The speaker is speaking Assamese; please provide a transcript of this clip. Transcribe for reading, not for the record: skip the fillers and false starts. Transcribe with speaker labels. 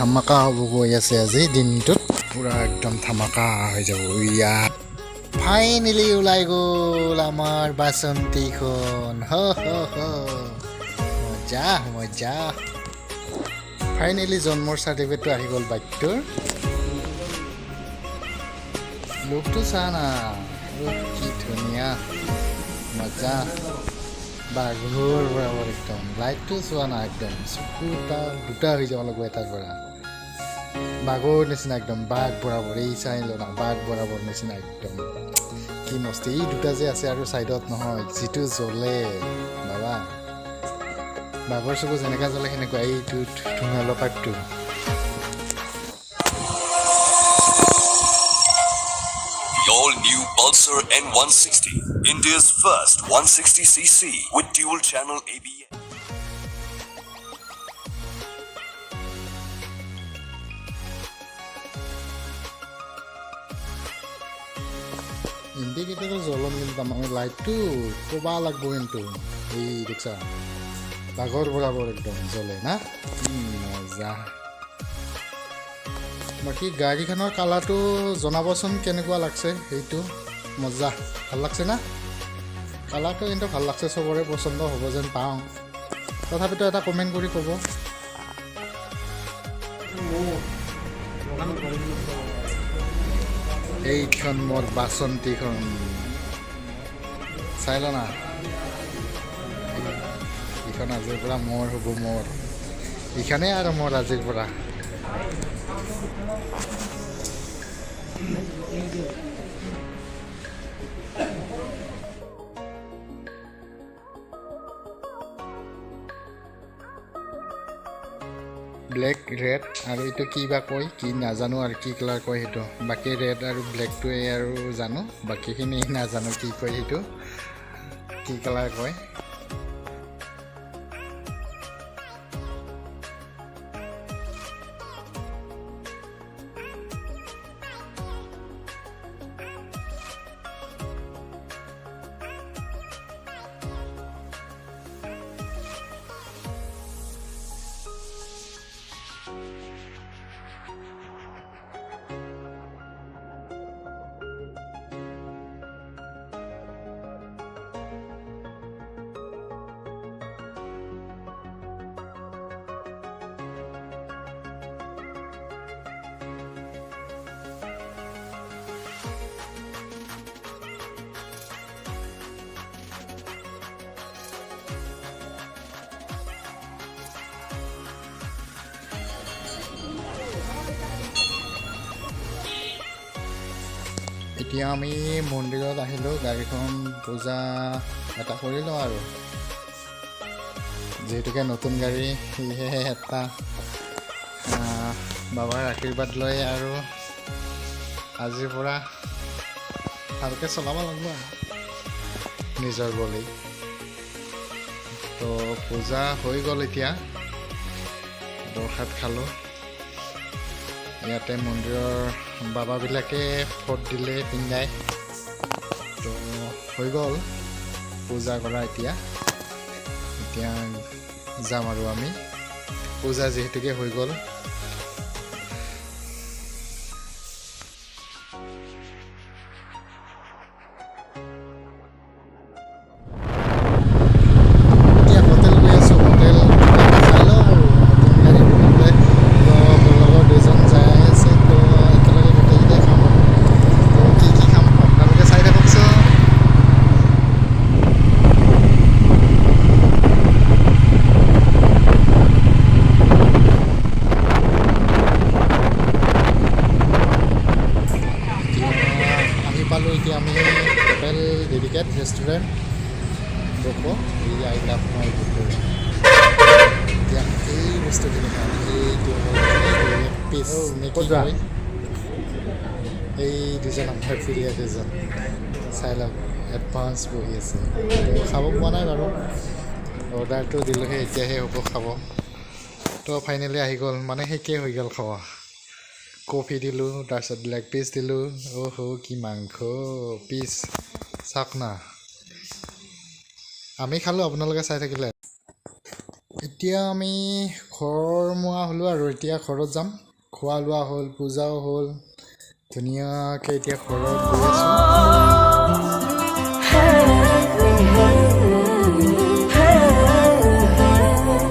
Speaker 1: ধামাকা হ'ব গৈ আছে আজি দিনটোত পুৰা একদম ধামাকা হৈ যাব ইয়া ফাইনেলি ওলাই গ'ল আমাৰ বাসন্তীখন মজা মজা ফাইনেলি জন্মৰ চাৰ্টিফিকেটটো আহি গ'ল বাইকটোৰ লুকটো চা না কি ধুনীয়া মজা বাঘৰ বৰাবৰ একদম লাইটটো চোৱা না একদম চকুটা দুটা হৈ যাব লাগিব এটাৰ পৰা বাঘৰ নিচিনা একদম বাঘ বৰাবৰ এই চাই ল না বাঘ বৰাবৰ নিচিনা একদম কি মস্তি এই দুটা যে আছে আৰু চাইডত নহয় যিটো জ্বলে বাবা বাঘৰ চকু যেনেকুৱা জ্বলে সেনেকুৱা এইটো ধুনীয়া পাইপটো
Speaker 2: All new Pulsar N160, India's first 160cc with dual channel ABS.
Speaker 1: ইণ্ডিকেটৰৰ জ্বলন কিন্তু আমাৰ লাইটটো ক'বা লাগব কিন্তু এই দেখছা বাঘৰ বৰাবৰ একদম জ্বলে না মজা বাকী গাড়ীখনৰ কালাৰটো জনাবচোন কেনেকুৱা লাগছে সেইটো মজা ভাল লাগছে না কালাৰটো কিন্তু ভাল লাগছে চবৰে পচন্দ হ'ব যেন পাওঁ তথাপিতো এটা কমেণ্ট কৰি ক'ব এইখন মোৰ বাসন্তীখন চাই ল না এইখন আজিৰ পৰা মোৰ হ'ব মোৰ এইখনেই আৰু মোৰ আজিৰ পৰা ব্লেক ৰেড আৰু এইটো কি বা কয় কি নাজানো আৰু কি কালাৰ কয় সেইটো বাকী ৰেড আৰু ব্লেকটোৱে আৰু জানো বাকীখিনি নাজানো কি কয় সেইটো কি কালাৰ কয় এতিয়া আমি মন্দিৰত আহিলোঁ গাড়ীখন পূজা এটা কৰিলোঁ আৰু যিহেতুকে নতুন গাড়ী সেয়েহে এটা বাবাৰ আশীৰ্বাদ লৈ আৰু আজিৰ পৰা ভালকৈ চলাব লাগিব আৰু নিজৰ বুলি তো পূজা হৈ গ'ল এতিয়া প্ৰসাদ খালোঁ ইয়াতে মন্দিৰৰ বাবাবিলাকে ফট দিলে পিন্ধাই তো হৈ গ'ল পূজা কৰা এতিয়া যাম আৰু আমি পূজা যিহেতুকে হৈ গ'ল আমি হোটেল ডেডিকেট ৰেষ্টুৰেণ্ট দেখো এই আইলাভ মই এতিয়া এই বস্তুখিনি খাম এইটো পিচ নেকি এই দুজন আমাৰ ফিৰিয়া দুজন চাই লওক এডভান্স বহি আছে খাব পোৱা নাই বাৰু অৰ্ডাৰটো দিলোঁহে এতিয়াহে হ'ব খাব তো ফাইনেলি আহি গ'ল মানে শেষেই হৈ গ'ল খাব কফি দিলোঁ তাৰপিছত লেগ পিচ দিলোঁ কি মাংস পিচ চাওক না আমি খালোঁ আপোনালোকে চাই থাকিলে এতিয়া আমি ঘৰমুৱা হ'লোঁ আৰু এতিয়া ঘৰত যাম খোৱা লোৱা হ'ল পূজাও হ'ল ধুনীয়াকৈ এতিয়া ঘৰত গৈ আছোঁ